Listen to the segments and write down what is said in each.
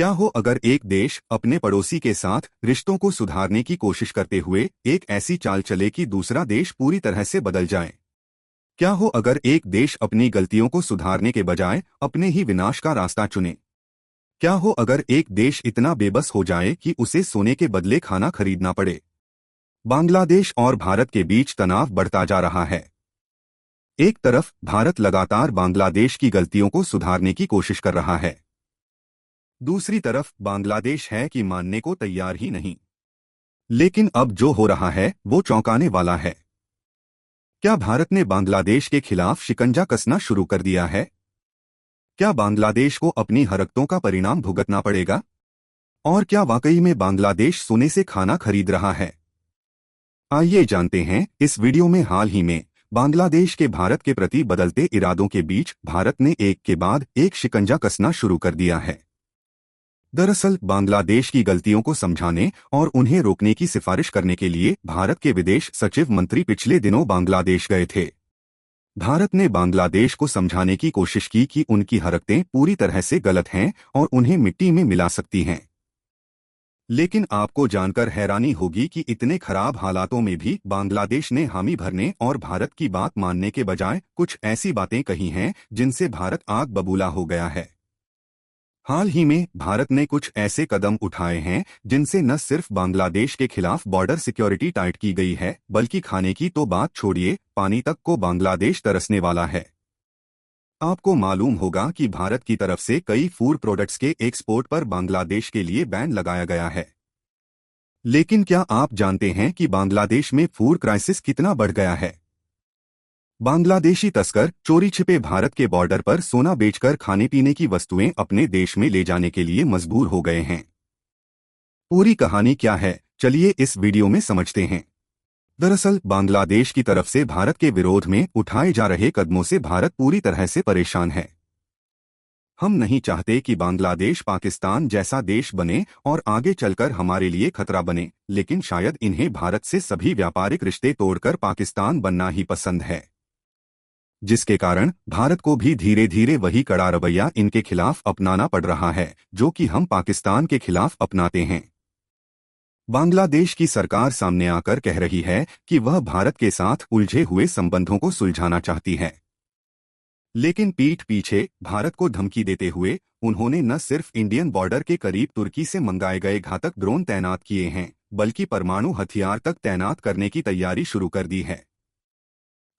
क्या हो अगर एक देश अपने पड़ोसी के साथ रिश्तों को सुधारने की कोशिश करते हुए एक ऐसी चाल चले कि दूसरा देश पूरी तरह से बदल जाए। क्या हो अगर एक देश अपनी गलतियों को सुधारने के बजाय अपने ही विनाश का रास्ता चुने। क्या हो अगर एक देश इतना बेबस हो जाए कि उसे सोने के बदले खाना खरीदना पड़े। बांग्लादेश और भारत के बीच तनाव बढ़ता जा रहा है। एक तरफ भारत लगातार बांग्लादेश की गलतियों को सुधारने की कोशिश कर रहा है, दूसरी तरफ बांग्लादेश है कि मानने को तैयार ही नहीं। लेकिन अब जो हो रहा है वो चौंकाने वाला है। क्या भारत ने बांग्लादेश के खिलाफ शिकंजा कसना शुरू कर दिया है? क्या बांग्लादेश को अपनी हरकतों का परिणाम भुगतना पड़ेगा? और क्या वाकई में बांग्लादेश सोने से खाना खरीद रहा है? आइए जानते हैं इस वीडियो में। हाल ही में बांग्लादेश के भारत के प्रति बदलते इरादों के बीच भारत ने एक के बाद एक शिकंजा कसना शुरू कर दिया है। दरअसल बांग्लादेश की गलतियों को समझाने और उन्हें रोकने की सिफारिश करने के लिए भारत के विदेश सचिव मंत्री पिछले दिनों बांग्लादेश गए थे। भारत ने बांग्लादेश को समझाने की कोशिश की कि उनकी हरकतें पूरी तरह से गलत हैं और उन्हें मिट्टी में मिला सकती हैं। लेकिन आपको जानकर हैरानी होगी कि इतने खराब हालातों में भी बांग्लादेश ने हामी भरने और भारत की बात मानने के बजाय कुछ ऐसी बातें कही हैं जिनसे भारत आग बबूला हो गया है। हाल ही में भारत ने कुछ ऐसे कदम उठाए हैं जिनसे न सिर्फ बांग्लादेश के खिलाफ बॉर्डर सिक्योरिटी टाइट की गई है, बल्कि खाने की तो बात छोड़िए, पानी तक को बांग्लादेश तरसने वाला है। आपको मालूम होगा कि भारत की तरफ से कई फूड प्रोडक्ट्स के एक्सपोर्ट पर बांग्लादेश के लिए बैन लगाया गया है। लेकिन क्या आप जानते हैं कि बांग्लादेश में फूड क्राइसिस कितना बढ़ गया है? बांग्लादेशी तस्कर चोरी छिपे भारत के बॉर्डर पर सोना बेचकर खाने पीने की वस्तुएं अपने देश में ले जाने के लिए मजबूर हो गए हैं। पूरी कहानी क्या है, चलिए इस वीडियो में समझते हैं। दरअसल बांग्लादेश की तरफ से भारत के विरोध में उठाए जा रहे कदमों से भारत पूरी तरह से परेशान है। हम नहीं चाहते कि बांग्लादेश पाकिस्तान जैसा देश बने और आगे चलकर हमारे लिए खतरा बने, लेकिन शायद इन्हें भारत से सभी व्यापारिक रिश्ते तोड़कर पाकिस्तान बनना ही पसंद है, जिसके कारण भारत को भी धीरे धीरे वही कड़ा रवैया इनके खिलाफ अपनाना पड़ रहा है जो कि हम पाकिस्तान के खिलाफ अपनाते हैं। बांग्लादेश की सरकार सामने आकर कह रही है कि वह भारत के साथ उलझे हुए संबंधों को सुलझाना चाहती है, लेकिन पीठ पीछे भारत को धमकी देते हुए उन्होंने न सिर्फ इंडियन बॉर्डर के करीब तुर्की से मंगाए गए घातक ड्रोन तैनात किए हैं, बल्कि परमाणु हथियार तक तैनात करने की तैयारी शुरू कर दी है।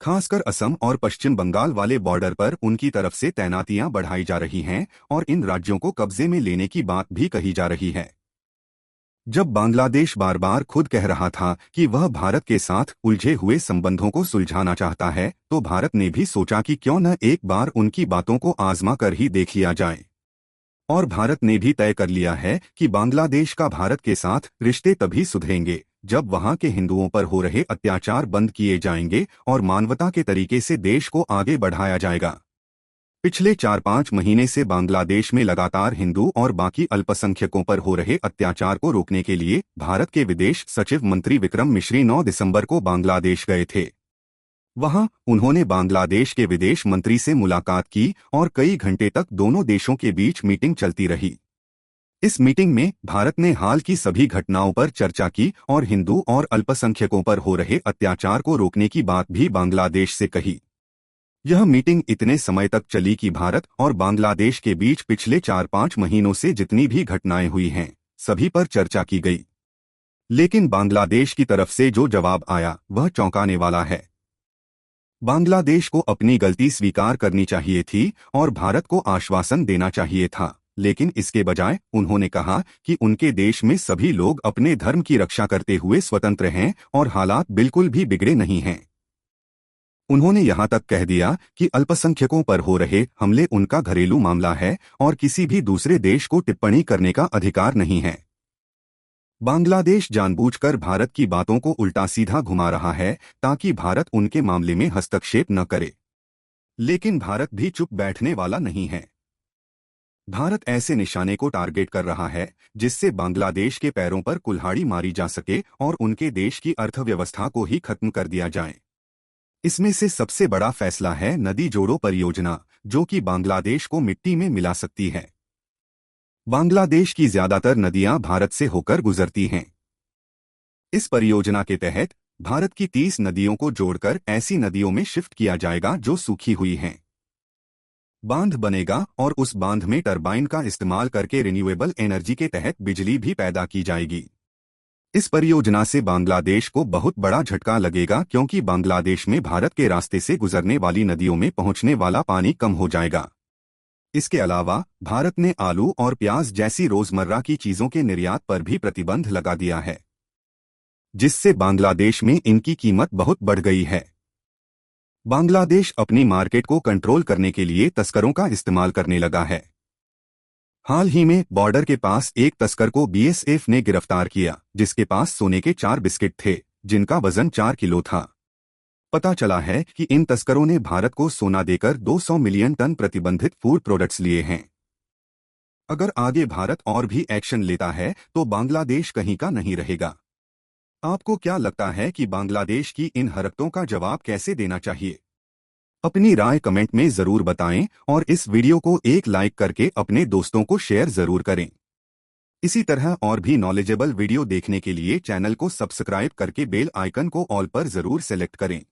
खासकर असम और पश्चिम बंगाल वाले बॉर्डर पर उनकी तरफ से तैनातियां बढ़ाई जा रही हैं और इन राज्यों को कब्जे में लेने की बात भी कही जा रही है। जब बांग्लादेश बार बार खुद कह रहा था कि वह भारत के साथ उलझे हुए संबंधों को सुलझाना चाहता है, तो भारत ने भी सोचा कि क्यों न एक बार उनकी बातों को आजमा कर ही देख लिया जाए। और भारत ने भी तय कर लिया है कि बांग्लादेश का भारत के साथ रिश्ते तभी सुधरेंगे जब वहां के हिंदुओं पर हो रहे अत्याचार बंद किए जाएंगे और मानवता के तरीके से देश को आगे बढ़ाया जाएगा। पिछले 4-5 महीने से बांग्लादेश में लगातार हिंदू और बाकी अल्पसंख्यकों पर हो रहे अत्याचार को रोकने के लिए भारत के विदेश सचिव मंत्री विक्रम मिश्री 9 दिसंबर को बांग्लादेश गए थे। वहां उन्होंने बांग्लादेश के विदेश मंत्री से मुलाकात की और कई घंटे तक दोनों देशों के बीच मीटिंग चलती रही। इस मीटिंग में भारत ने हाल की सभी घटनाओं पर चर्चा की और हिंदू और अल्पसंख्यकों पर हो रहे अत्याचार को रोकने की बात भी बांग्लादेश से कही। यह मीटिंग इतने समय तक चली कि भारत और बांग्लादेश के बीच पिछले 4-5 महीनों से जितनी भी घटनाएं हुई हैं, सभी पर चर्चा की गई। लेकिन बांग्लादेश की तरफ से जो जवाब आया वह चौंकाने वाला है। बांग्लादेश को अपनी गलती स्वीकार करनी चाहिए थी और भारत को आश्वासन देना चाहिए था, लेकिन इसके बजाय उन्होंने कहा कि उनके देश में सभी लोग अपने धर्म की रक्षा करते हुए स्वतंत्र हैं और हालात बिल्कुल भी बिगड़े नहीं हैं। उन्होंने यहां तक कह दिया कि अल्पसंख्यकों पर हो रहे हमले उनका घरेलू मामला है और किसी भी दूसरे देश को टिप्पणी करने का अधिकार नहीं है। बांग्लादेश जानबूझकर भारत की बातों को उल्टा सीधा घुमा रहा है ताकि भारत उनके मामले में हस्तक्षेप न करे। लेकिन भारत भी चुप बैठने वाला नहीं है। भारत ऐसे निशाने को टारगेट कर रहा है जिससे बांग्लादेश के पैरों पर कुल्हाड़ी मारी जा सके और उनके देश की अर्थव्यवस्था को ही खत्म कर दिया जाए। इसमें से सबसे बड़ा फैसला है नदी जोड़ो परियोजना, जो कि बांग्लादेश को मिट्टी में मिला सकती है। बांग्लादेश की ज्यादातर नदियां भारत से होकर गुजरती हैं। इस परियोजना के तहत भारत की 30 नदियों को जोड़कर ऐसी नदियों में शिफ्ट किया जाएगा जो सूखी हुई हैं। बांध बनेगा और उस बांध में टरबाइन का इस्तेमाल करके रिन्यूएबल एनर्जी के तहत बिजली भी पैदा की जाएगी। इस परियोजना से बांग्लादेश को बहुत बड़ा झटका लगेगा, क्योंकि बांग्लादेश में भारत के रास्ते से गुजरने वाली नदियों में पहुंचने वाला पानी कम हो जाएगा। इसके अलावा भारत ने आलू और प्याज जैसी रोजमर्रा की चीजों के निर्यात पर भी प्रतिबंध लगा दिया है, जिससे बांग्लादेश में इनकी कीमत बहुत बढ़ गई है। बांग्लादेश अपनी मार्केट को कंट्रोल करने के लिए तस्करों का इस्तेमाल करने लगा है। हाल ही में बॉर्डर के पास एक तस्कर को बीएसएफ ने गिरफ्तार किया, जिसके पास सोने के 4 बिस्किट थे, जिनका वजन 4 किलो था। पता चला है कि इन तस्करों ने भारत को सोना देकर 200 मिलियन टन प्रतिबंधित फूड प्रोडक्ट्स लिए हैं। अगर आगे भारत और भी एक्शन लेता है तो बांग्लादेश कहीं का नहीं रहेगा। आपको क्या लगता है कि बांग्लादेश की इन हरकतों का जवाब कैसे देना चाहिए? अपनी राय कमेंट में जरूर बताएं और इस वीडियो को एक लाइक करके अपने दोस्तों को शेयर जरूर करें। इसी तरह और भी नॉलेजेबल वीडियो देखने के लिए चैनल को सब्सक्राइब करके बेल आइकन को ऑल पर जरूर सेलेक्ट करें।